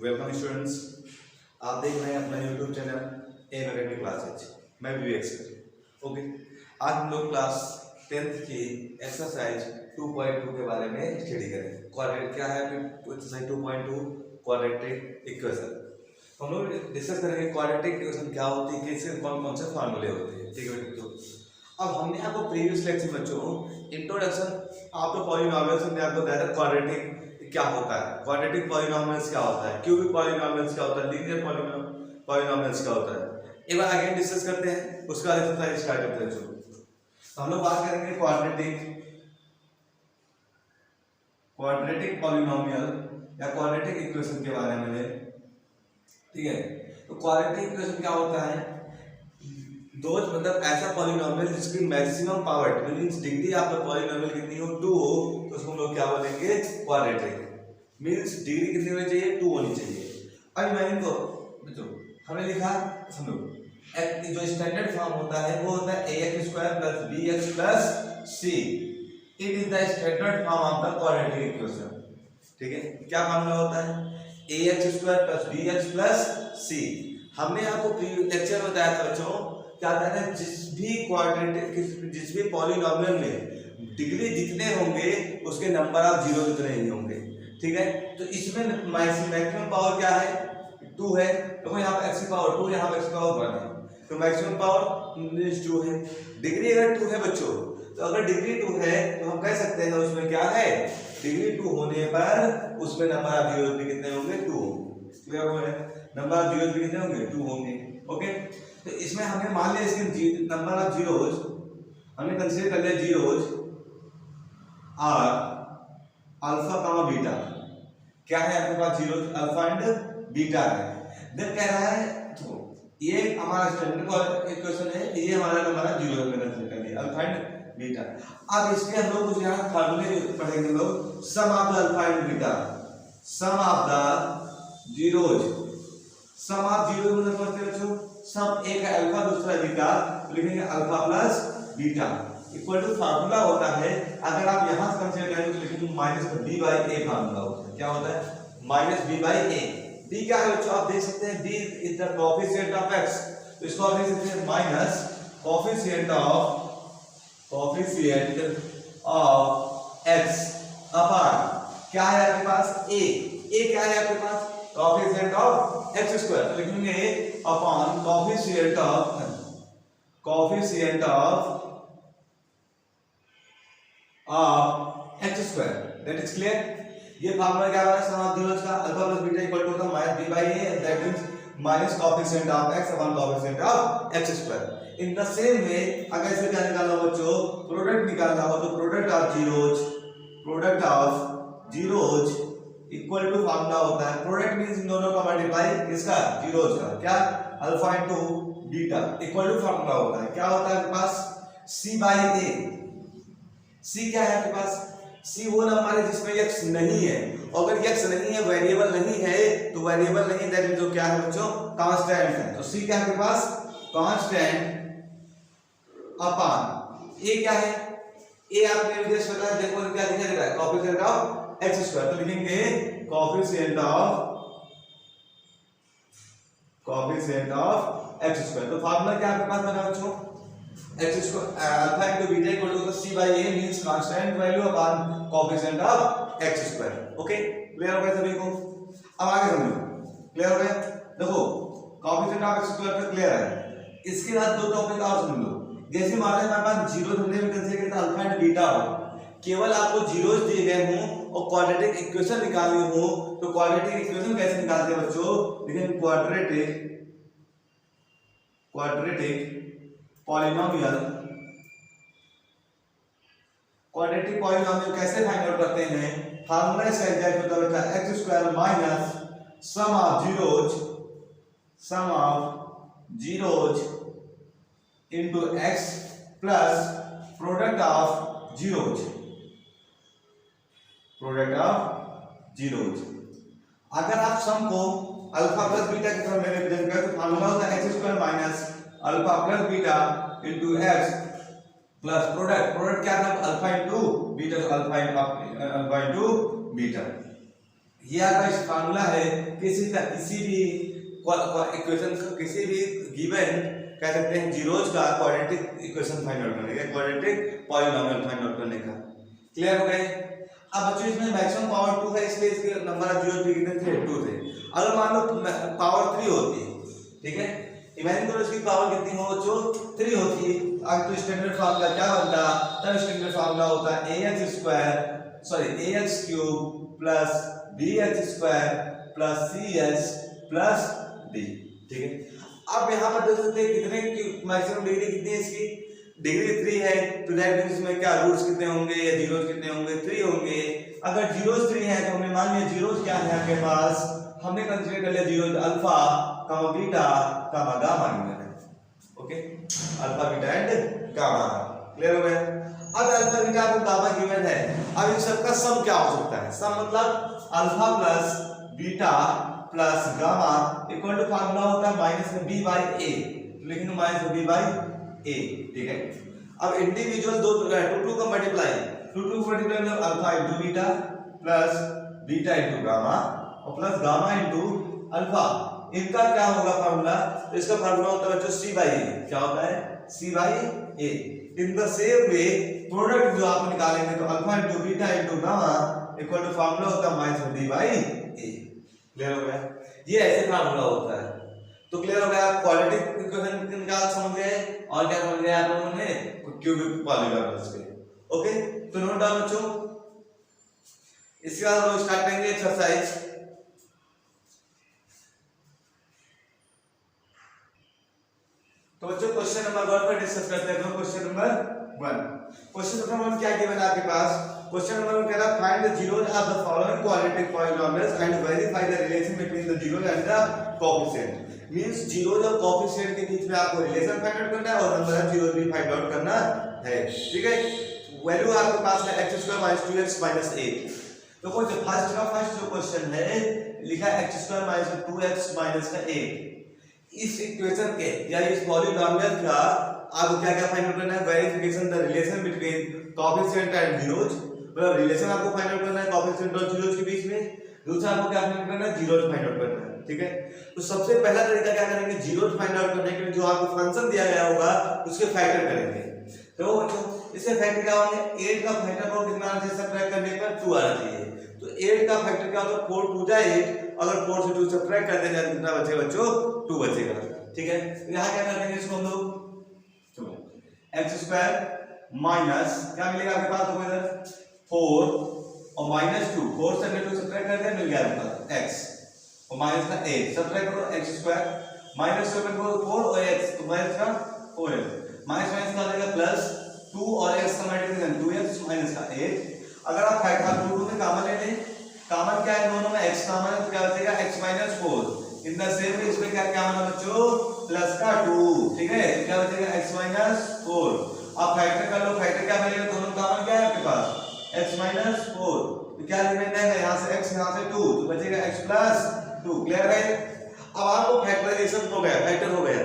Welcome students. आप देख रहे हैं अपना YouTube channel M academy classes. मैं विवेक सर। ओके, आज हम लोग क्लास 10th की एक्सरसाइज 2.2 के बारे में स्टडी करेंगे। क्वाड्रेटिक क्या है? Exercise 2.2 quadratic equation. हम लोग डिस्कस करेंगे क्वाड्रेटिक इक्वेशन क्या होती है, किसके कौन कौन से फार्मूले होते हैं। ठीक है बच्चों, अब हमने आपको प्रीवियस लेक्चर बच्चों इंट्रोडक्शन आपको पॉलिनॉमियल्स में आपको बताया था क्वाड्रेटिक क्या होता है, क्वाड्रेटिक पॉलिनॉमियल्स क्या होता है, क्यूबिक पॉलिनॉमियल्स क्या होता है, लीनियर पॉलिनॉमियल्स क्या होता है। एक बार अगेन डिस्कस करते हैं, उसका एक्सरसाइज स्टार्ट करते हैं। चलो तो हम लोग बात करेंगे क्वाड्रेटिक पॉलिनॉमियल या क्वाड्रेटिक इक्वेशन के बारे में। ठीक है, तो क्वाड्रेटिक इक्वेशन क्या होता है? दो मतलब ऐसा पॉलिनॉमियल जिसकी मैक्सिमम पावर मींस डिग्री आपका पॉलिनॉमियल कितनी हो 2 हो, तो उसको हम लोग क्या बोलेंगे? क्वाड्रेटिक। मींस डिग्री कितनी होनी चाहिए? 2 होनी चाहिए। अब इमेजिन करो बच्चों, हमने लिखा समझो जो स्टैंडर्ड फॉर्म होता है वो होता है ax square plus bx plus c। It is the standard form of the quadratic equation. ठीक है, क्या फॉर्मूला होता है? ax square plus bx plus c। हमने आपको लेक्चर में बताया था बच्चों, क्या कहते हैं, जिस भी पॉलिनॉमियल में डिग्री जितने होंगे उसके नंबर ऑफ जीरो उतने ही होंगे। ठीक है, तो इसमें मैक्सिमम पावर क्या है? 2 है। देखो यहाँ पे x की पावर 2, यहाँ पे x की पावर 1 है, तो मैक्सिमम पावर 2 है। डिग्री अगर 2 है बच्चों, तो अगर डिग्री 2 है तो हम कह सकते हैं उसमें क्या है? डिग्री 2 होने पर उसमें नंबर ऑफ जीरो भी कितने होंगे? 2 होंगे। क्लियर हो गया? नंबर ऑफ जीरो भी कितने होंगे? 2 होंगे। ओके, तो इसमें हमने मान लिया इसके नंबर ऑफ जीरोज हमने कंसीडर कर लिया zeros are alpha comma beta. क्या है आपके पास? जीरोज अल्फा एंड बीटा है। देन कह रहा है तो ये हमारा स्टैंडर्ड इक्वेशन है, ये हमारा नंबर ऑफ जीरो में कंसीडर कर लिया अल्फा एंड बीटा। अब इसके हम लोग कुछ यहाँ फार्मूले पढ़ेंगे लोग। Sum of the alpha and beta, sum of the zeros, sum of zero मतलब समझते हो बच्चों, सम एक है अल्फा दूसरा बीटा, तो लिखेंगे alpha plus beta equal to formula होता है। अगर आप यहां से कंसीडर करेंगे तो लिखेंगे minus b by A formula होता है। क्या होता है? Minus b by A. b क्या है बच्चों? आप देख सकते हैं b is the coefficient of x, तो इसको आप देख सकते हैं minus coefficient of x upon क्या है आपके पास? a क्या है आपके पास? कोएफिशिएंट ऑफ x स्क्वायर, तो लिखेंगे upon coefficient of x square. That is clear. ये फार्मूला क्या है? सम ऑफ जीरोस का alpha plus beta equal to होता है minus b by a, that means minus coefficient of x upon coefficient of x square. In the same way अगर इसे क्या निकालना हो बच्चों? प्रोडक्ट निकालना हो तो product of zeros equal to formula होता है, प्रोडक्ट मींस इन दोनों का मल्टीप्लाई किसका? जीरोज का। क्या? Alpha into beta equal to formula होता है। क्या होता है आपके पास? c by a। c क्या है आपके पास? c वो नंबर है जिसमें x नहीं है, और अगर x नहीं है, वेरिएबल नहीं है, तो वेरिएबल नहीं दैट मींस जो क्या है बच्चों? कांस्टेंट है। तो c क्या है आपके पास? कांस्टेंट अपॉन a क्या है? a आपने जस्ट बताया, देखो क्या दिखा रहा है? कोएफिशिएंट ऑफ x स्क्वायर, तो लिखेंगे कोएफिशिएंट ऑफ x स्क्वायर। तो फार्मूला क्या आपके पास बना बच्चों? x square alpha into beta equal to c by a means constant value upon coefficient of x square. Okay, clear हो गया सभी को? अब आगे समझो। क्लियर हो गया? देखो कोएफिशिएंट ऑफ x स्क्वायर तो क्लियर है। इसके बाद दो टॉपिक और समझ लो। जैसे मान लो हमारे पास जीरो हमने भी कंसीडर किया अल्फा एंड बीटा हो, केवल आपको जीरोस दिए गए हों और क्वाड्रेटिक इक्वेशन निकालनी हो, तो क्वाड्रेटिक इक्वेशन कैसे निकालते हैं बच्चों? लेकिन क्वाड्रेटिक पॉलिनॉमियल कैसे फाइंड आउट करते हैं? फार्मूला इसका एग्जैक्ट होता है बेटा x square minus sum of zeros into x plus product of zeros. अगर आप सम को अल्फा प्लस बीटा की तरह में रिप्रेजेंट करें तो फार्मूला होता है x square minus alpha plus beta into x plus product क्या था? अल्फा इनटू बीटा, तो अल्फा इनटू बीटा। ये आपका फार्मूला है किसी भी इक्वेशन का, किसी भी गिवन कह सकते हैं जीरोज का क्वाड्रेटिक इक्वेशन फाइंड आउट करने का, क्वाड्रेटिक पॉलिनोमियल फाइंड आउट करने का। क्लियर हो गए? अब बच्चों इसमें मैक्सिमम पावर 2 है, इसलिए इसके नंबर ऑफ जीरोज भी कितने थे? 2 थे। अगर मान लो पावर 3 होती, ठीक है, इमेजिन करो इसकी पावर कितनी हो जो 3 होती, अब तो स्टैंडर्ड फार्मूला क्या बनता? तब स्टैंडर्ड फार्मूला होता है ax cube plus bx square plus cs plus d। ठीक है, अब यहाँ पर देख सकते हैं कितने मैक्सिमम डिग्री कितनी है इसकी? डिग्री 3 है, तो दैट मींस इसमें क्या रूट्स कितने होंगे या जीरोस कितने होंगे? 3 होंगे। अगर जीरोस 3 है तो हमने मान लिया जीरोस क्या है आपके पास, हमने कंसीडर कर लिया जीरोस अल्फा कामा बीटा कामा गामा गिवन है। Okay, alpha beta and gamma. Clear हो गया? अब अल्फा बीटा और गामा गिवन है, अब इन सब का सम क्या हो सकता है? सम मतलब alpha plus beta plus gamma equal to formula होता है माइनस बी बाई ए, लेकिन माइनस बी बाई ए। ठीक है, अब इंडिविजुअल दो टू का मल्टीप्लाई मतलब alpha into beta plus beta into gamma और प्लस गामा इनटू अल्फा, इनका क्या होगा फार्मूला? तो इसका फार्मूला होता है बच्चों सी बाई ए। क्या होता है? C by A. In the same way product जो आप निकालेंगे तो alpha into beta into gamma equal to formula होता है minus D by A. Clear हो गया? ये ऐसे फार्मूला होता है। तो क्लियर हो गया? क्वाड्रेटिक इक्वेशन निकाल समझ गए, और क्या समझ गए आप लोगों ने? क्यूबिक पॉलीनोमियल्स के। ओके, तो नोट डाउन बच्चों। इसके बाद हम लोग स्टार्ट करेंगे एक्सरसाइज। तो बच्चों क्वेश्चन नंबर 1 पर डिस्कस करते हैं। क्वेश्चन नंबर 1, क्वेश्चन नंबर 1 क्या गिवन है आपके पास? क्वेश्चन नंबर 1 कह रहा है find the zeros of the following quadratic polynomials and verify the relation between the zeros and the coefficient. Means zeros और कोएफिशिएंट के बीच में आपको रिलेशन फाइंड आउट करना है और नंबर ऑफ जीरोस भी फाइंड आउट करना है। ठीक है, वैल्यू आपके पास है x² - 2x - 8। तो कोई फर्स्ट जो क्वेश्चन है लिखा है x² - 2x - 8। इस इक्वेशन के या इस पॉलीनोमियल का आपको क्या क्या फाइंड आउट करना है? Verification the relation between coefficient and zeros, मतलब रिलेशन आपको फाइंड आउट करना है कोएफिशिएंट और जीरोस के बीच में। दूसरा आपको क्या फाइंड आउट करना है? जीरोस फाइंड आउट करना है। ठीक है, तो सबसे पहला तरीका क्या करेंगे? जीरोस फाइंड आउट करने के लिए जो आपको फंक्शन दिया गया होगा उसके फैक्टर करेंगे। तो इससे फैक्टर क्या होंगे? 8 का फैक्टर को कितना आना चाहिए? सब्ट्रैक्ट करने पर 2 आना चाहिए। तो 8 का फैक्टर क्या होता है? 4 2 जा 8, अगर 4 से 2 सब्ट्रैक्ट कर देंगे कितना बचेगा बच्चों? 2 बचेगा। ठीक है, यहां क्या कर देंगे इसको हम लोग? चलो x² माइनस क्या मिलेगा आपके पास? देखो इधर 4 और -2, 4 से 2 सब्ट्रैक्ट कर दें, मिल गया आपके पास x और माइनस का 8 सब्ट्रैक्ट करो x² माइनस 7 को 4 और x तो माइनस का 4x माइनस का आ जाएगा प्लस 2 और x का मल्टीप्लिकेशन 2x माइनस का 8। अगर आप फैक्टर 2 में कॉमन ले लें, कॉमन क्या है दोनों में? x कॉमन है तो क्या बचेगा? x - 4। इन द सेम वे इसमें क्या कॉमन है बच्चों? प्लस का 2। ठीक है, तो क्या बचेगा? x - 4। अब फैक्टर कर लो, फैक्टर क्या मिलेगा? दोनों कॉमन क्या है आपके पास? x - 4। तो क्या रिमेंड है? यहां से x यहां से 2 तो बचेगा x + 2। क्लियर है? अब आपको फैक्टराइजेशन हो गया, फैक्टर हो गया।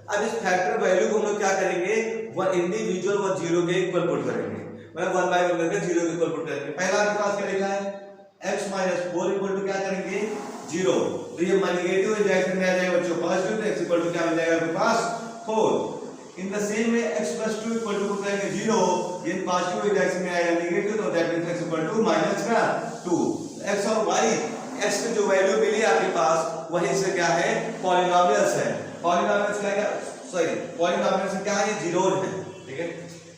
अब इस फैक्टर वैल्यू को हम लोग क्या करेंगे? वन इंडिविजुअल व जीरो के इक्वल पुट करेंगे, मतलब 1/1 करके जीरो के इक्वल पुट करेंगे। पहला आपके पास क्या लिखा है? x - 4 इक्वल टू क्या करेंगे? 0। तो ये नेगेटिव डायरेक्शन में आ जाएगा बच्चों, पॉजिटिव, तो x इक्वल टू क्या मिल जाएगा आपके पास? 4। In the same way x + 2 equal to करेंगे 0, ये पॉजिटिव डायरेक्शन में आएगा नेगेटिव, तो that means x equal to -2। x और y, x की जो वैल्यू मिली आपके पास वही से क्या है? पॉलीनोमियल्स है। पॉलीनोमियल्स क्या क्या सॉरी पॉलीनोमियल्स क्या है? ये जीरोस है। ठीक है,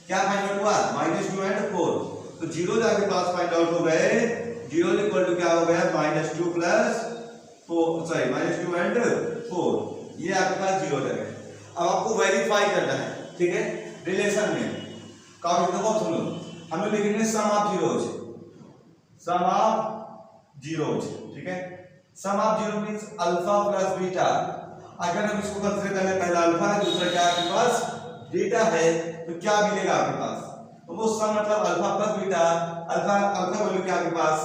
क्या फाइंड आउट हुआ? -2 एंड 4। तो जीरोस आपके पास फाइंड आउट हो गए। जीरो इक्वल टू क्या हो गया? -2 + 4 सॉरी -2 एंड 4, ये आपके पास जीरो है। अब आपको वेरीफाई करना है। ठीक है, रिलेशन में का देखो सुनो, हम लोग लिखेंगे sum of zeros, sum of zeros. ठीक है, sum of zero means alpha plus beta. अगर हम इसको कंसीडर करें, पहला अल्फा है, दूसरा क्या आपके पास? बीटा है, तो क्या मिलेगा आपके पास? तो वो सम मतलब alpha plus beta. Alpha value क्या आपके पास?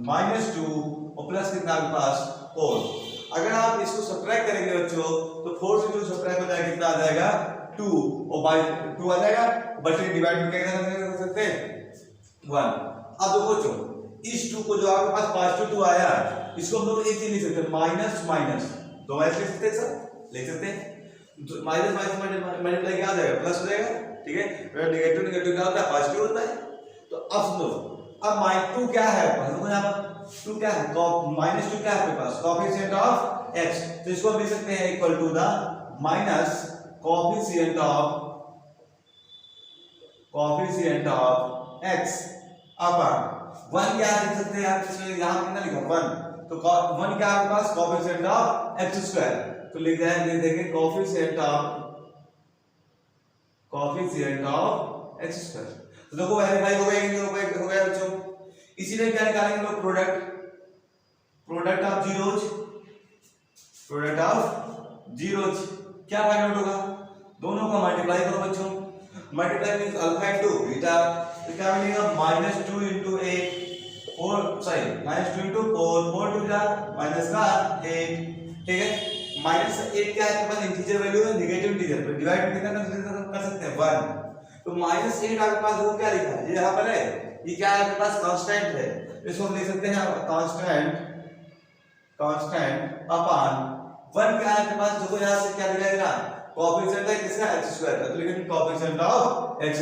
-2 और प्लस कितना आपके पास? 4। अगर आप इसको सब्ट्रैक्ट करेंगे बच्चों तो 4 से 2 सब्ट्रैक्ट हो जाएगा, कितना आ जाएगा? 2 और बाय 2 आ जाएगा, बट डिवाइड में क्या कर सकते हैं? 1। अब देखो बच्चों इस 2 को जो आपके पास पॉजिटिव 2 आया इसको हम लोग एक चीज लिख सकते हैं माइनस माइनस, दो माइनस लिख सकते हैं सर, लिख सकते हैं। माइनस माइनस मल्टीप्लाई क्या आ जाएगा प्लस हो जाएगा, ठीक है। नेगेटिव नेगेटिव क्या होता है पॉजिटिव होता है। तो अब सुनो, अब -2 क्या है देखो यहाँ पर 2 क्या है, -2 क्या है आपके पास कोएफिशिएंट ऑफ x, तो इसको हम लिख सकते हैं equal to the minus coefficient of x upon 1 क्या लिख सकते हैं आप, इसमें यहाँ कितना लिखा 1, तो 1 क्या है आपके पास कोएफिशिएंट ऑफ x स्क्वायर, तो लिख देंगे कोएफिशिएंट ऑफ x स्क्वायर। तो देखो वेरीफाई हो गया बच्चों। इसीलिए क्या निकालेंगे लोग प्रोडक्ट ऑफ जीरोज क्या फाइंड आउट होगा, दोनों को मल्टीप्लाई करो बच्चों, multiply means alpha into beta, तो क्या मिलेगा -2 into 8 -2 into 4 4 2 जा -8, ठीक है। -8 क्या है आपके पास इंटीजर वैल्यू है, नेगेटिव इंटीजर पे डिवाइड कितना कर सकते हैं 1, तो -8 आपके पास वो क्या लिखा है ये यहाँ पर है, ये क्या है आपके पास कांस्टेंट है, इसको हम लिख सकते हैं कांस्टेंट अपॉन 1 क्या है आपके पास, देखो यहाँ से क्या लिखा है कोएफिशिएंट है किसका x स्क्वायर का, तो लिखेंगे coefficient of x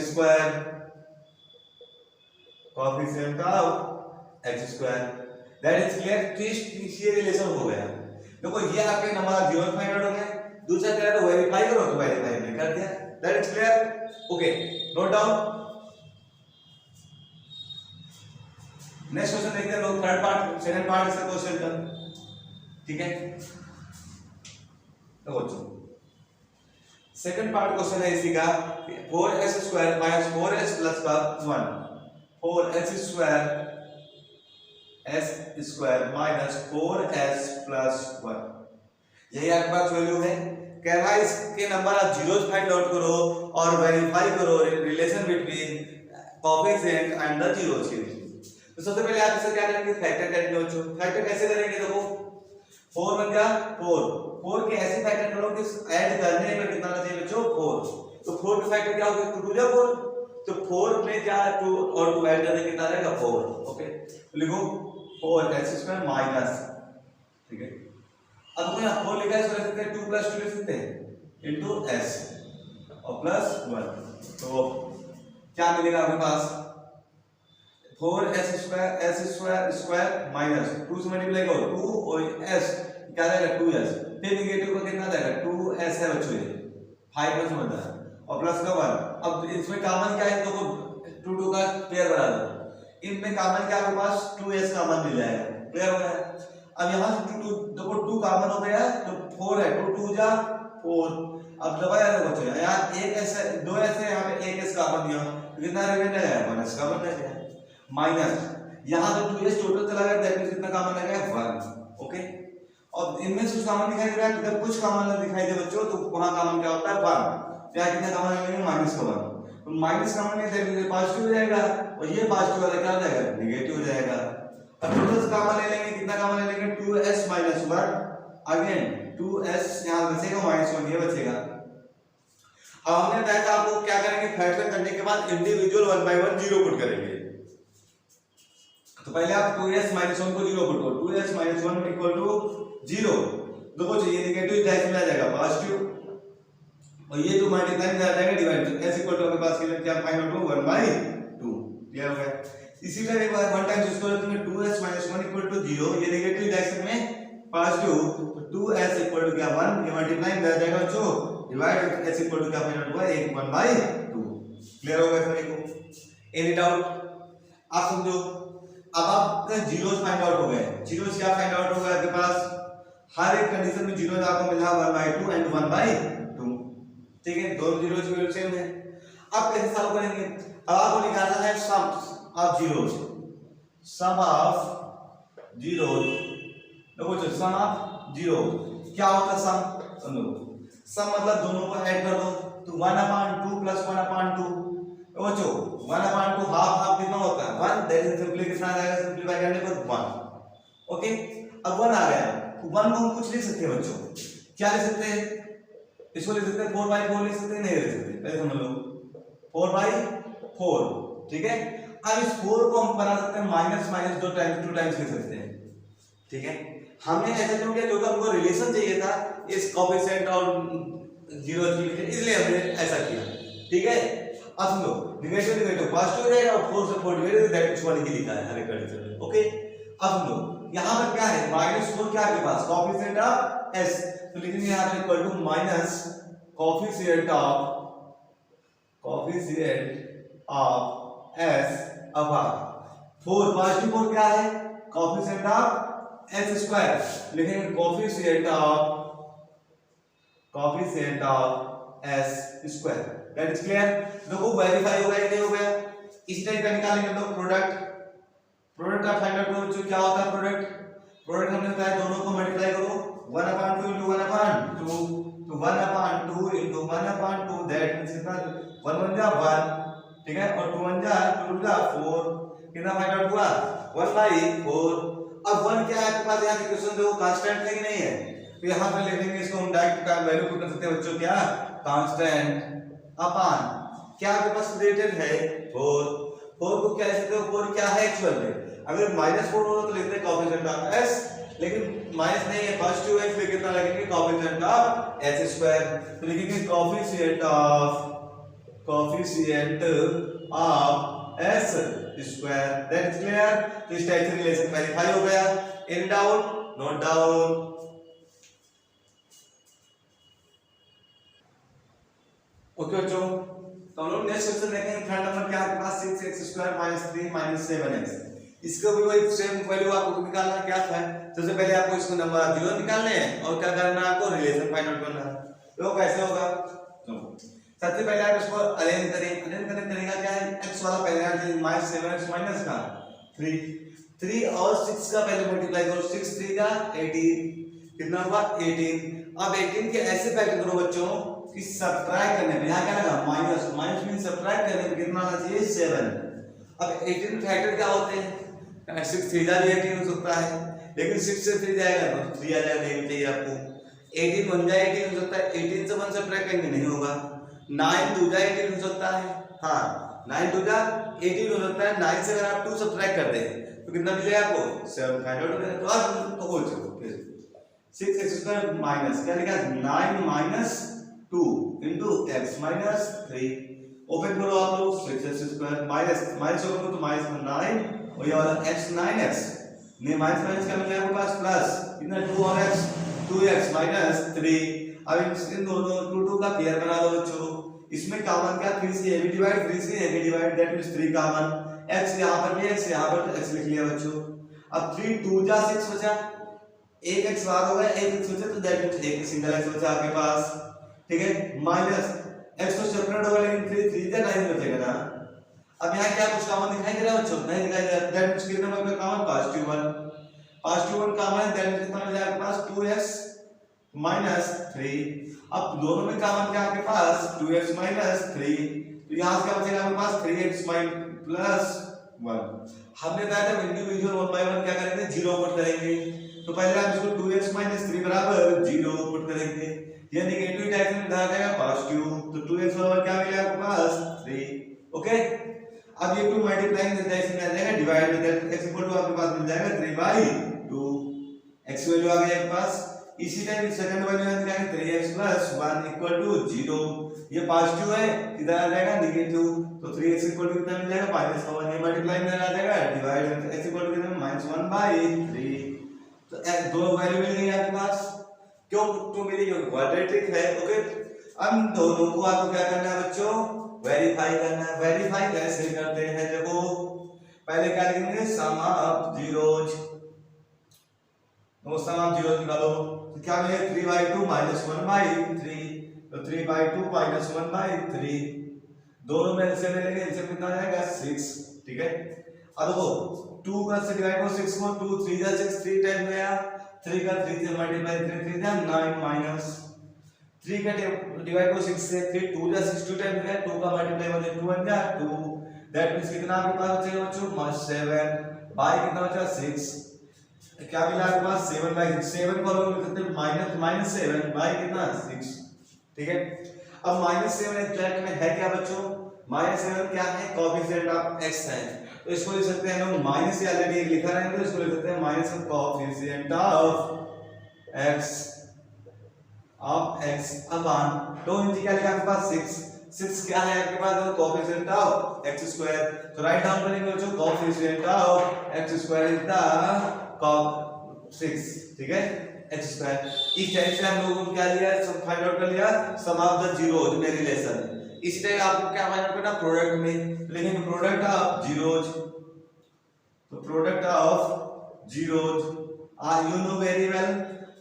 square, that is clear. तो ये रिलेशन हो गया। देखो ये आपके नंबर 0 फाइंड आउट हो गया, दूसरा कह रहा है वेरीफाई करो, तो वेरीफाई हमने कर दिया, that is clear. Okay note down. Next question देखते हैं लोग, थर्ड पार्ट सेकंड पार्ट इसका क्वेश्चन का, ठीक है। तो बच्चों सेकंड पार्ट क्वेश्चन है इसी का 4s square minus 4s plus 1 4s square minus 4s plus 1, यही आपके पास वैल्यू है। कह रहा है इसके नंबर आप जीरोस फाइंड आउट करो और वेरीफाई करो relation between coefficient and the zeros के बीच। तो सबसे पहले आप इसे क्या करेंगे, फैक्टर करेंगे बच्चों। फैक्टर कैसे करेंगे, देखो 4 बन गया 4 के ऐसे फैक्टर करो कि ऐड करने पर कितना आना चाहिए बच्चों 4, तो 4 का फैक्टर क्या होगा 2 जा 4, तो 4 में क्या है 2 और 2 ऐड करने कितना रहेगा 4, ओके। तो लिखो 4s स्क्वायर माइनस, ठीक है। अब देखो यहाँ 4 लिखा है, इसको लिख सकते हैं 2 + 2 लिख सकते हैं इनटू s और प्लस 1, तो क्या मिलेगा आपके पास 4s स्क्वायर माइनस 2 से मल्टीप्लाई करो 2 और s क्या जाएगा 2s, फिर नेगेटिव का कितना जाएगा 2s है बच्चों, ये 5 में समझना है, और प्लस का 1। अब इसमें कॉमन क्या है, तो 2 का पेयर बना दो, इनमें कॉमन क्या आपके पास 2s कॉमन मिल जाएगा, क्लियर हो गया। अब यहाँ से 2 देखो 2 कॉमन हो गया तो 4 है, 2 2 जा 4, अब दबाया है बच्चों यहाँ 1s है 2s है, यहाँ पे 1s कॉमन दिया तो कितना रिमेंडर है 1s कॉमन रह गया, माइनस यहाँ तो 2s टोटल चला गया, दैट मींस कितना कॉमन आ गया 1, ओके। और इनमें से कुछ कॉमन दिखाई दे रहा है, जब कुछ कॉमन ना दिखाई दे बच्चों तो वहां कॉमन क्या होता है 1, क्या कितना कॉमन मिलेगा -1, तो माइनस कॉमन है तो पॉजिटिव हो जाएगा और ये पॉजिटिव वाला क्या हो जाएगा नेगेटिव हो जाएगा। अब टोटल कॉमन ले लेंगे, कितना कॉमन ले लेंगे 2s - 1, अगेन 2s यहां बचेगा -1 ये बचेगा। अब हमने बताया था आपको क्या करेंगे, फैक्टर करने के बाद इंडिविजुअल 1 बाय 1 जीरो पुट करेंगे। तो पहले आप 2s - 1 को जीरो पुट करो, 2s - 1 इक्वल टू 0, देखो ये नेगेटिव डायरेक्शन में आ जाएगा पॉजिटिव और ये जो मल्टीप्लाई में आ जाएगा डिवाइड, तो s इक्वल टू आपके पास क्या फाइंड आउट हो 1/2, क्लियर हो गया। इसी तरह एक बार 1 टाइम्स इसको रखेंगे 2s - 1 इक्वल टू 0, ये नेगेटिव डायरेक्शन में पॉजिटिव, तो 2s इक्वल टू क्या 1, ये मल्टीप्लाई में आ जाएगा बच्चों डिवाइड, s इक्वल टू क्या फाइंड आउट हुआ 1/2, क्लियर हो गया सभी को। एनी डाउट आप समझो। अब आपका जीरोस फाइंड आउट हो गए, जीरोस क्या फाइंड आउट होगा आपके पास, हर एक कंडीशन में जीरोस आपको मिला 1/2 एंड 1/2, ठीक है, दोनों जीरोस की वैल्यू सेम है। अब कैसे सॉल्व करेंगे, अब आपको निकालना है sum of zeros, sum of zeros, देखो जो सम ऑफ जीरो क्या होता है सम, सुनो सम मतलब दोनों को ऐड कर दो, तो 1/2 + 1/2, बच्चों 1/2 हाफ कितना होता है 1, दैट इज सिंपली कितना आ जाएगा, सिंपलीफाई करने पर 1, ओके। अब 1 आ गया, 1 को हम कुछ लिख सकते हैं बच्चों, क्या लिख सकते हैं, इसको लिख सकते हैं 4/4 लिख सकते हैं, नहीं लिख सकते, पहले समझ लो 4/4, ठीक है। अब इस 4 को हम बना सकते हैं माइनस माइनस 2 टाइम्स लिख सकते हैं, ठीक है। हमने ऐसा क्यों किया, क्योंकि हमको रिलेशन चाहिए था इस कोएफिशिएंट और जीरो की बीच, इसलिए हमने ऐसा किया, ठीक है। अब सुनो, नेगेटिव नेगेटिव पॉजिटिव हो जाएगा और 4 से 4 डिवाइडेड दैट इज 1 ही लिखा है हर एक कंडीशन में, ओके। अब सुनो, यहां पर क्या है, -4 क्या है आपके पास, कोएफिशिएंट ऑफ s, तो लिखेंगे यहां पर equal to minus coefficient of s upon 4, positive 4 क्या है, कोएफिशिएंट ऑफ s स्क्वायर, लिखेंगे coefficient of s square, that is clear. देखो वेरीफाई हो गया नहीं हो गया, इस टाइप का निकालेंगे हम लोग प्रोडक्ट का फाइंड आउट करो, जो क्या होता है प्रोडक्ट हमने बताया दोनों को मल्टीप्लाई करो 1/2 into 1/2 तो 1/2 into 1/2 दैट मींस कितना 1 1 जा 1, ठीक है, और 2 1 जा 2 जा 4, कितना फाइंड आउट हुआ 1/4। अब 1 क्या है आपके पास, यहां इक्वेशन देखो कांस्टेंट है कि नहीं है, तो यहां पे ले लेंगे इसको हम डायरेक्ट का वैल्यू पुट कर सकते हैं बच्चों, क्या कांस्टेंट अपॉन क्या आपके पास रिलेटेड है 4 को क्या लिख सकते हो, 4 क्या है एक्चुअल में, अगर -4 होगा तो लिखते हैं कोएफिशिएंट ऑफ s, लेकिन माइनस नहीं है पॉजिटिव है इसलिए कितना लगेंगे कोएफिशिएंट ऑफ s स्क्वायर, तो लिखेंगे coefficient of s square, that is clear. तो इस टाइप से रिलेशन वेरीफाई हो गया। Any doubt, note down. Okay बच्चों, तो हम लोग नेक्स्ट क्वेश्चन देखेंगे, थर्ड नंबर क्या है आपके पास 6x² - 3 - 7x, इसका भी वही सेम वैल्यू आपको निकालना है, क्या था सबसे पहले आपको इसको नंबर 0 निकालने हैं और क्या करना है आपको रिलेशन फाइंड आउट करना है, तो कैसे होगा, सबसे पहले आप इसको अरेंज करें तरीका क्या है, x वाला पहले -7x माइनस का 3 और 6 का पहले मल्टीप्लाई करो, 6 3 का 18, कितना हुआ 18। अब 18 के ऐसे फैक्टर करो बच्चों कि सब्ट्रैक्ट करने में यहां क्या लगा माइनस मीन सब्ट्रैक्ट करने में कितना आना चाहिए 7। अब 18 फैक्टर क्या होते हैं, 6 3 जा 18 हो सकता है, लेकिन 6 से 3 जाएगा तो 3 आ जाएगा, नहीं चाहिए आपको, 18 1 जा 18 हो सकता है, 18 से 1 सब्ट्रैक्ट करेंगे नहीं होगा, 9 2 जा 18 हो सकता है, हां 9 2 जा 18 हो सकता है, 9 से अगर आप 2 सब्ट्रैक्ट करते हैं तो कितना मिलेगा आपको 7 फाइंड आउट करें, तो अब तो हो चलो फिर 6x² माइनस क्या लिखा 9 - 2 into x minus 3, ओपन करो आप लोग 6x² माइनस ओपन करो तो -9 और ये वाला x 9x ने माइनस का मिलेगा आपके पास प्लस कितना 2 और x 2x minus 3। अब इन दोनों 2 का पेयर बना दो बच्चों, इसमें कॉमन क्या 3 से a भी डिवाइड 3 से a भी divide that means 3 common, x यहां पर भी x यहां पर x लिख लिया बच्चों। अब 3 2 जा 6 बचा, एक x बार होगा एक x बचा तो दैट मींस एक सिंगल x बचा आपके पास, ठीक है, माइनस x तो सेपरेट होगा लेकिन 3 जा 9 बचेगा ना। अब यहाँ क्या कुछ कॉमन दिखाई दे रहा है बच्चों, नहीं दिखाई दे रहा, दैट मींस कितना होगा कॉमन पॉजिटिव 1 कॉमन है, दैट मींस कितना मिल जाएगा आपके पास 2x minus 3। अब दोनों में कॉमन क्या आपके पास 2x minus 3, तो यहाँ से क्या बचेगा आपके पास 3x plus 1। हमने बताया था इंडिविजुअल 1 by 1 क्या करेंगे 0 पुट करेंगे, तो पहले आप इसको 2x minus 3 बराबर 0 पुट करेंगे, ये नेगेटिव डायरेक्शन में आ जाएगा पॉजिटिव, तो 2x बराबर क्या मिलेगा आपके पास 3, ओके। अब ये 2 मल्टीप्लाइंग डायरेक्शन में आ जाएगा डिवाइड में, x इक्वल टू आपके पास मिल जाएगा 3/2, x वैल्यू आ गई आपके पास। इसी टाइम सेकंड वैल्यू है क्या है 3x plus 1 equal to 0, ये पॉजिटिव है किधर आ जाएगा नेगेटिव, तो 3x equal to कितना मिल जाएगा -1, ये मल्टीप्लाई में आ जाएगा डिवाइड x equal to कितना -1/3, तो दो वैल्यू मिल गई आपके पास, क्यों टू मिली क्योंकि क्वाड्रेटिक है, ओके। अब दोनों को आपको क्या करना है बच्चों वेरीफाई करना है। वेरीफाई कैसे करते हैं, देखो पहले क्या लिखेंगे सम ऑफ जीरोज, तो सम ऑफ जीरोज निकालो, तो क्या मिलेगा 3/2 -1/3, तो 3/2 -1/3, दोनों में से ले लेंगे, इनसे कितना आ जाएगा 6, ठीक है। अब देखो 2 का से डिवाइड करो 6 को, 2 3 जा 6 3 टाइम गया, 3 का 3 से मल्टीप्लाई 3 3 जा 9 माइनस 3 का डिवाइड करो 6 से, 3 2 जा 6 2 टाइम गया, 2 का मल्टीप्लाई हो जाए 2 1 जा 2, दैट मींस कितना आपके पास बचेगा बच्चों 7 बाय कितना बचा 6, क्या मिला आपके पास 7/6, 7 को हम लिख सकते हैं -7 बाय कितना 6, ठीक है। अब -7 एग्जैक्ट में है क्या बच्चों, -7 क्या है कोएफिशिएंट ऑफ x है, तो इसको लिख सकते हैं हम लोग माइनस से ऑलरेडी लिखा है तो इसको लिख सकते हैं minus coefficient of x upon तो इनकी क्या लिखा आपके पास 6 क्या है आपके पास कोएफिशिएंट ऑफ x स्क्वायर तो राइट डाउन करेंगे बच्चों coefficient of x square is the cos 6 ठीक है x स्क्वायर इस टाइप से हम लोगों ने क्या लिया सब फाइंड आउट कर लिया सम ऑफ द जीरोज में रिलेशन इस टाइप आपको क्या फाइंड आउट करना प्रोडक्ट में लेकिन प्रोडक्ट ऑफ जीरोज तो product of zeros you know very well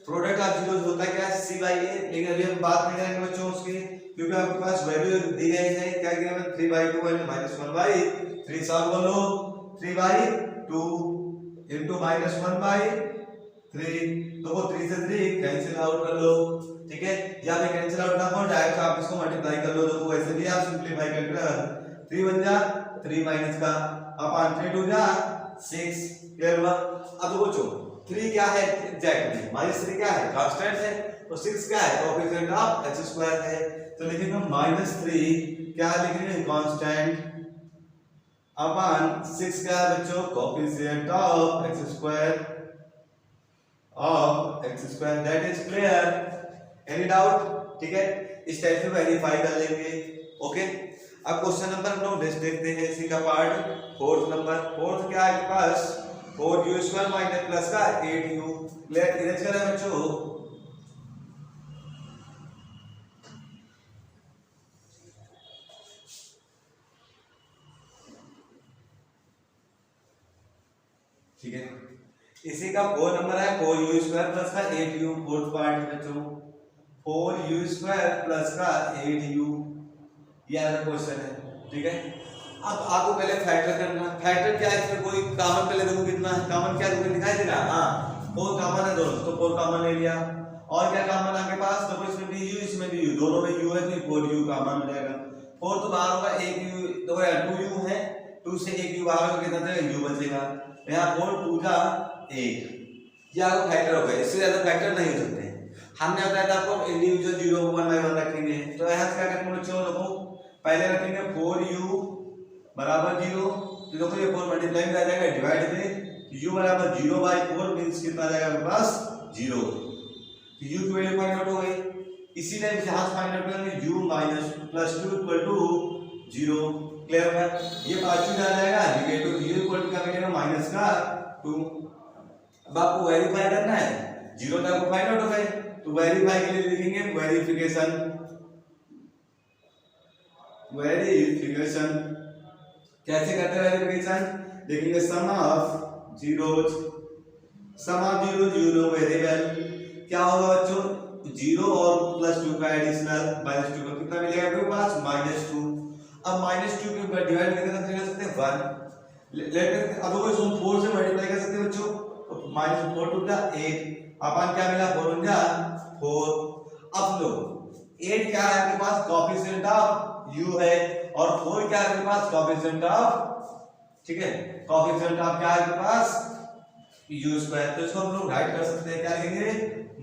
product of zeros होता है क्या c by a लेकिन अभी हम बात नहीं करेंगे बच्चों उसकी क्योंकि आपके पास वैल्यू दी गई है क्या दिया है 3/2 -1/3 सॉल्व कर लो 3/2 into -1/3 तो वो 3 से 3 कैंसिल आउट कर लो ठीक है या फिर कैंसिल आउट ना हो डायरेक्ट आप इसको मल्टीप्लाई कर लो तो वैसे भी आप सिंपलीफाई करके 3 बन जा 3 माइनस का अपॉन 3 2 जा 6 क्लियर हुआ अब बच्चों 3 क्या है एग्जैक्टली -3 क्या है कांस्टेंट है तो 6 क्या है कोएफिशिएंट ऑफ x स्क्वायर है तो लिखेंगे -3 क्या लिखेंगे कांस्टेंट अपॉन 6 क्या है बच्चों coefficient of x square that is clear any doubt ठीक है इस टाइप से वेरीफाई कर लेंगे ओके अब क्वेश्चन नंबर हम लोग देखते हैं इसी का पार्ट फोर्थ क्या है आपके पास 4u² माइनस प्लस का 8u क्लियर इरेज करें बच्चों ठीक है इसी का 4 नंबर है 4u² प्लस का 8u फोर्थ पार्ट बच्चों 4u² प्लस का 8u ये वाला क्वेश्चन है ठीक है अब आपको पहले फैक्टर करना फैक्टर क्या है इसमें कोई कॉमन पहले देखो कितना है कॉमन क्या तुम्हें दिखाई देगा हां 4 कॉमन है दोनों तो 4 कॉमन ले लिया और क्या कॉमन आपके पास देखो इसमें भी u इसमें भी u दोनों में u है तो 4u कॉमन हो जाएगा 4 तो बाहर होगा 1u तो 2u है 2 से 1u बाहर होगा कितना देगा u बचेगा यहां 4 2 जा 8 ये आपका फैक्टर हो गया इससे ज्यादा फैक्टर नहीं हो सकते हमने बताया था आपको इंडिविजुअल जीरो को 1 by 1 रखेंगे तो यहां से क्या करेंगे बच्चों देखो पहले रखेंगे 4u बराबर 0 तो देखो ये 4 मल्टीप्लाई में आ जाएगा डिवाइड में u बराबर 0/4 मींस कितना आ जाएगा आपके पास 0 तो u की वैल्यू फाइंड आउट हो गई इसी टाइप से यहां से फाइंड आउट करेंगे u -+2 = 0 क्लियर है ये पॉजिटिव आ जाएगा नेगेटिव u इक्वल टू क्या मिलेगा माइनस का 2 अब आपको वेरीफाई करना है 0 तक फाइंड आउट हो गए तो वेरीफाई के लिए लिखेंगे वेरिफिकेशन कैसे करते हैं वेरिफिकेशन देखेंगे sum of zeros you know very well क्या होगा बच्चों 0 और +2 का एडिशनल -2 का कितना मिलेगा आपके पास -2 अब -2 के ऊपर डिवाइड करके कर सकते हैं 1 लेट अब कोई इसको 4 से मल्टीप्लाई कर सकते हैं बच्चों तो -4 टू द 8 अपन क्या मिला 4 * 4 अब लो 8 क्या है आपके पास कोएफिशिएंट ऑफ u है और 4 क्या है आपके पास कोएफिशिएंट ऑफ ठीक है कोएफिशिएंट ऑफ क्या है आपके पास u² तो इसको हम लोग राइट कर सकते हैं क्या लिखेंगे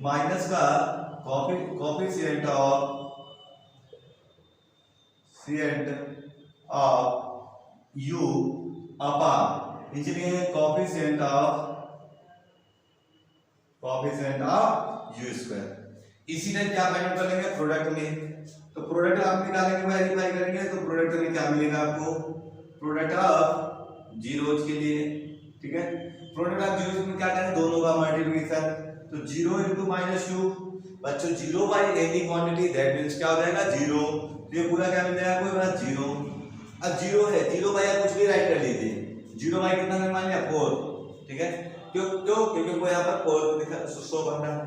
माइनस का कोएफिशिएंट ऑफ u अपॉन नीचे लिखेंगे कोएफिशिएंट ऑफ u²। इसी टाइप क्या फाइंड आउट कर लेंगे प्रोडक्ट में तो प्रोडक्ट आप निकालेंगे वेरीफाई करेंगे तो प्रोडक्ट में क्या मिलेगा आपको प्रोडक्ट ऑफ जीरोज के लिए ठीक है प्रोडक्ट ऑफ जीरोज में क्या करेंगे दोनों का मल्टीप्लिकेशन तो 0 * -2 बच्चों 0 by any quantity that means क्या हो जाएगा 0 तो ये पूरा क्या मिल जाएगा आपको बात 0 अब 0 है 0 by आप कुछ भी राइट कर लीजिए 0 by कितना है मान लिया 4 ठीक है क्योंकि वो यहां पर 4 दिखा शो करना है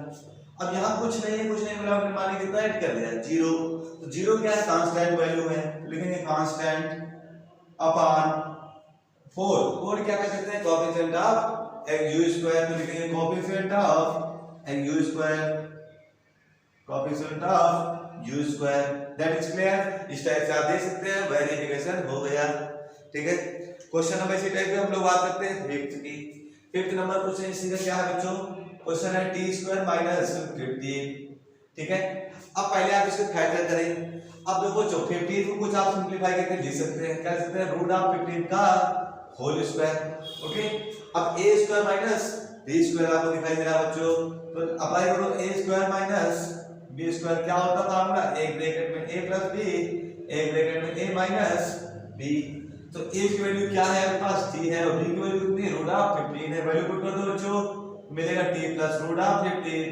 अब यहाँ कुछ नहीं मिला हमने मान लिया कितना ऐड कर दिया 0 तो 0 क्या है कांस्टेंट वैल्यू है लिखेंगे कांस्टेंट अपॉन 4 क्या कर सकते हैं कोएफिशिएंट ऑफ u² तो लिखेंगे coefficient of u² that is clear इस टाइप से आप देख सकते हैं वेरिफिकेशन हो गया ठीक है क्वेश्चन नंबर इसी टाइप पे हम लोग बात करते हैं फिफ्थ नंबर क्वेश्चन इसी का क्या है बच्चों क्वेश्चन है t² - 15 ठीक है अब पहले आप इसको फैक्टर करें अब देखो 15 को कुछ आप सिंपलीफाई करके लिख सकते हैं क्या लिख सकते हैं √15 का होल स्क्वायर। ओके, अब A square minus B square आपको दिखाई दे रहा है बच्चों, तो अप्लाई करो A square minus B square, क्या होता था हमारा, एक ब्रैकेट में ए प्लस बी, एक ब्रैकेट में ए माइनस बी। तो ए की वैल्यू क्या है आपके पास, टी है, और बी की वैल्यू कितनी है, रूट ऑफ 15 है। वैल्यू पुट कर दो बच्चों, मिलेगा T plus root of 15,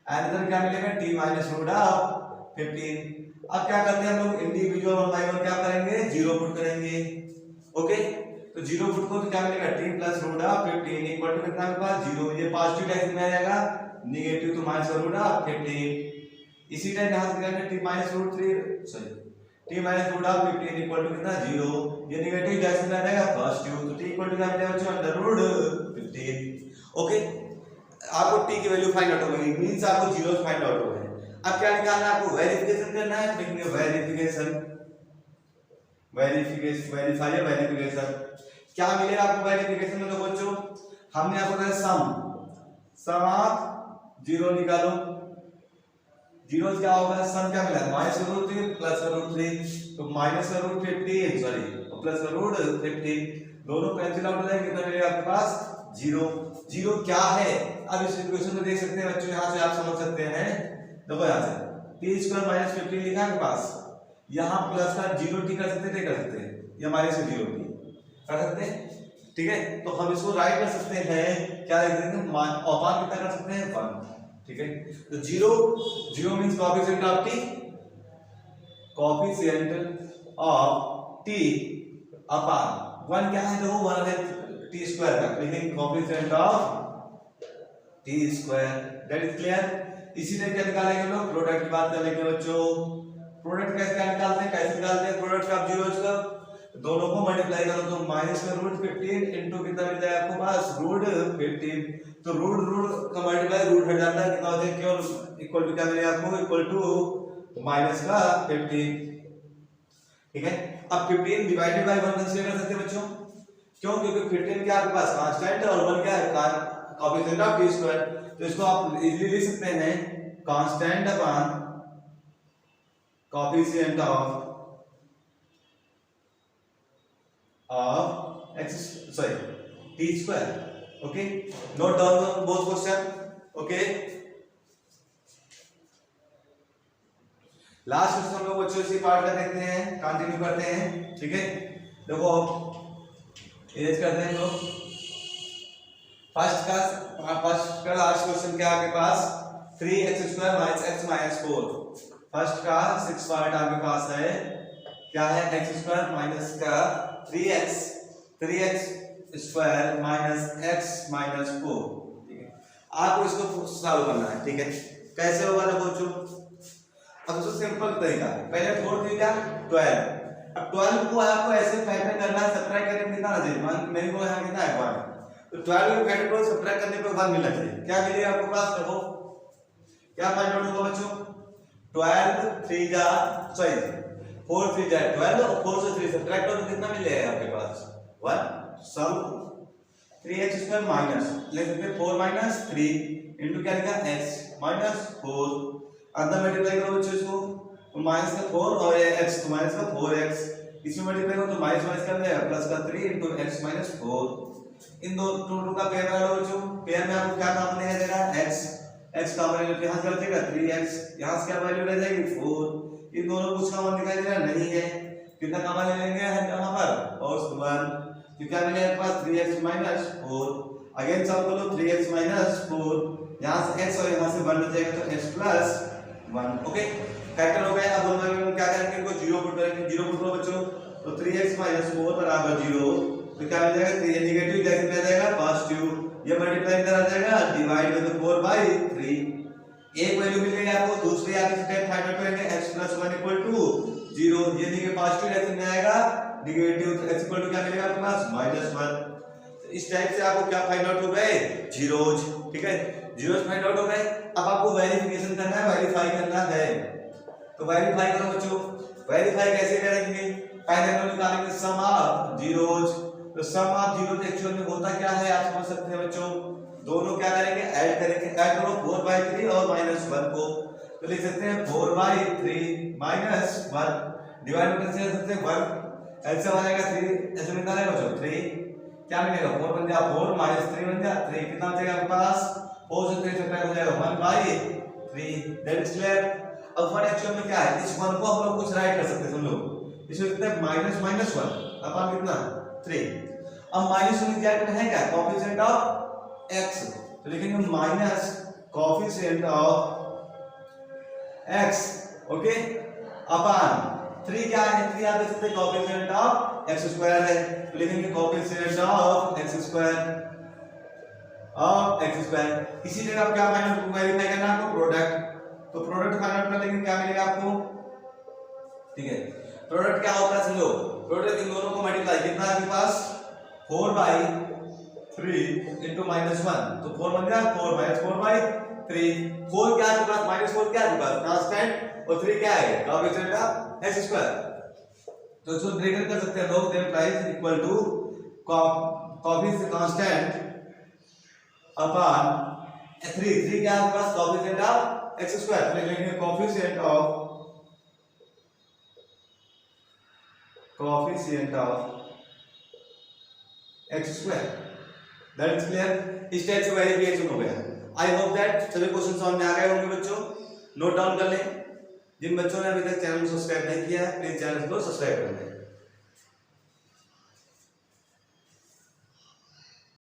answer क्या मिलेगा, टी माइनस रूट ऑफ 15। अब क्या करते हैं हम लोग, इंडिविजुअल वन बाय वन क्या करेंगे, जीरो पुट करेंगे। ओके, तो जीरो पुट को तो क्या मिलेगा, T plus root of 15 equal to कितना, मेरे पास जीरो, ये पॉजिटिव डायरेक्शन में आ जाएगा, नेगेटिव तो माइनस रूट ऑफ 15। इसी टाइम यहां से क्या T minus root 3 sorry T minus root of 15 equal to कितना, जीरो, ये नेगेटिव डायरेक्शन में आ जाएगा पॉजिटिव, तो टी इक्वल टू क्या मिलेगा बच्चों, अंडर रूट 15। ओके, आपको टी की वैल्यू फाइंड आउट हो गई, मींस आपको जीरोस फाइंड आउट हो गए। अब क्या निकालना है आपको, वेरिफिकेशन करना है, लिखेंगे वेरिफिकेशन, वेरीफाई या वेरिफिकेशन। क्या मिलेगा आपको वेरिफिकेशन में, तो बच्चों हमने आपको कहा सम ऑफ जीरो निकालो, जीरो क्या होगा, सम क्या मिला, माइनस का रूट 3 प्लस का रूट 3, तो माइनस का रूट 15 सॉरी प्लस का रूट 15, दोनों कैंसिल आउट हो जाएंगे, कितना मिलेगा आपके पास, जीरो। जीरो क्या है, अब इस इक्वेशन में देख सकते हैं बच्चों, यहां से आप समझ सकते हैं, देखो यहां से टी स्क्वायर माइनस 15 लिखा है पास, यहां प्लस का जीरो टी कर सकते थे, कर सकते हैं, या माइनस का जीरो टी कर सकते हैं, ठीक है। तो हम इसको राइट कर सकते हैं, क्या लिख देंगे, अपान कितना कर सकते हैं, 1, ठीक है। तो zero, zero means coefficient of T, coefficient of T upon 1 क्या है, देखो 1 है टी स्क्वायर का, लिखेंगे coefficient of T square, that is clear. इसी तरह क्या निकालेंगे हम लोग, प्रोडक्ट की बात कर लेंगे बच्चों, प्रोडक्ट कैसे क्या निकालते हैं, कैसे निकालते हैं प्रोडक्ट का, जीरोस का, दोनों को मल्टीप्लाई करो तो माइनस का रूट 15 इनटू कितना मिल जाएगा आपको पास, रूट 15, तो रूट का मल्टीप्लाई रूट हट जाता है, कितना होता है, क्यों इक्वल टू क्या मिलेगा आपको, इक्वल टू माइनस का 15, ठीक है। अब 15 डिवाइडेड बाय 1 कंसीडर कर सकते हैं बच्चों, क्यों, क्योंकि 15 क्या आपके पास कांस्टेंट है और 1 क्या है, कोएफिशिएंट ऑफ टी स्क्वायर, तो इसको आप इजीली लिख सकते हैं constant upon coefficient of x sorry T square. Okay, note down both question. Okay, last question हम लोग बच्चों इसी पार्ट का देखते हैं, कंटिन्यू करते हैं, ठीक है। देखो इरेज करते हैं लोग, फर्स्ट का लास्ट क्वेश्चन क्या आपके पास, 3x square minus x minus 4, first का 6 पार्ट आपके पास है, क्या है, x स्क्वायर माइनस का 3x square minus x minus 4, ठीक है। आपको इसको सॉल्व करना है, ठीक है। कैसे होगा देखो बच्चों, अब सबसे सिंपल तरीका, पहले 4 3 क्या 12, अब 12 को आपको ऐसे फैक्टर करना है, सब्ट्रैक्ट करने में कितना आ जाए, मान मेरे को यहाँ कितना है 1, तो 12 को फैक्टर को सब्ट्रैक्ट करने पे 1 मिलना चाहिए, क्या मिलेगा आपके पास, देखो क्या फाइंड आउट होगा बच्चों, 12 3 जा सॉरी 4 3 जा 12 और 4 से 3 सब्ट्रैक्ट करो तो कितना मिलेगा आपके पास 1, सम 3x स्क्वायर माइनस ले सकते हैं 4 माइनस 3 इनटू क्या लिखा x माइनस 4, अंदर मल्टीप्लाई करो बच्चों इसको, तो माइनस का 4 और x तो माइनस का 4x, इसमें मल्टीप्लाई करो तो माइनस माइनस कर देगा प्लस का 3 इनटू x माइनस 4, इन दोनों का पेयर बना लो बच्चों, पेयर में आपको क्या कॉमन है जाएगा x कॉमन है, तो यहां से बचेगा 3x, यहां से क्या वैल्यू रह जाएगी 4, इन दोनों कुछ कॉमन दिखाई दे रहा नहीं है, कितना कॉमन ले लेंगे यहां पर cos 1, तो क्या मिलेगा आपके पास 3x माइनस 4, अगेन सॉल्व करो 3x माइनस 4, यहां से x और यहां से 1 बचेगा तो x प्लस 1, ओके फैक्टर हो गया। अब हम क्या करेंगे, इनको जीरो पुट करेंगे, जीरो पुट करो बच्चों, तो 3x माइनस 4 बराबर 0, तो क्या मिल जाएगा, 3 नेगेटिव जैसे में आ जाएगा पॉजिटिव, ये मल्टीप्लाई इधर आ जाएगा डिवाइड बाय 4/3, एक वैल्यू मिलेगी आपको, दूसरी आप इस स्टेप फाइंड आउट करेंगे x + 1 = 0, ये देखिए पॉजिटिव डायरेक्शन में आएगा नेगेटिव, तो x = क्या मिलेगा आपके पास -1, तो इस टाइप से आपको क्या फाइंड आउट हो गए, जीरोज, ठीक है, जीरोज फाइंड आउट हो गए। अब आपको वेरिफिकेशन करना है, वेरीफाई करना है, तो वेरीफाई करो बच्चों, वेरीफाई कैसे करेंगे, पहले हम निकालेंगे सम ऑफ जीरोज, तो सम ऑफ जीरोज एक्चुअल में होता क्या है आप समझ सकते हैं बच्चों, दोनों क्या करेंगे, ऐड करेंगे, ऐड करो 4/3 और -1 को, तो लिख सकते हैं 4/3 -1 डिवाइड कर सकते हैं 1, एलसीएम आ जाएगा 3, ऐसे निकालेगा बच्चों 3 क्या मिलेगा 4 बन जाएगा 4 माइनस 3 बन जाएगा 3 कितना बचेगा आपके पास 4 से 3 सब्ट्रैक्ट हो जाएगा 1/3 दैट इज क्लियर। अब 1 एक्चुअल में क्या है इस 1 को हम लोग कुछ राइट कर सकते हैं हम लोग इसमें कितना -1 अपन कितना 3 अब माइनस में क्या है क्या कोएफिशिएंट ऑफ x तो लिखेंगे minus coefficient of x okay upon 3 क्या है 3 आप देख सकते हैं कोएफिशिएंट ऑफ x स्क्वायर है तो लिखेंगे कोएफिशिएंट ऑफ x स्क्वायर इसी जगह आप क्या वेरीफाई करना है आपको प्रोडक्ट तो प्रोडक्ट फाइंड आउट कर लेंगे क्या मिलेगा आपको ठीक है प्रोडक्ट क्या होता है समझो प्रोडक्ट इन दोनों को मल्टीप्लाई कितना है आपके पास 4/3 into -1 तो 4 बन गया 4 - 4/3 4 क्या है आपके पास -4 क्या है आपके पास कांस्टेंट और 3 क्या है कोएफिशिएंट ऑफ x स्क्वायर तो इसको ब्रेक कर सकते हैं लोग their price equal to coefficient constant upon 3 क्या है आपके पास कोएफिशिएंट ऑफ x स्क्वायर तो लिखेंगे coefficient of x square that is clear इस टाइप से वेरिफिकेशन हो गया आई होप दैट सभी क्वेश्चन समझ में आ गए होंगे बच्चों नोट डाउन कर लें जिन बच्चों ने अभी तक चैनल को सब्सक्राइब नहीं किया है प्लीज चैनल को सब्सक्राइब कर लें।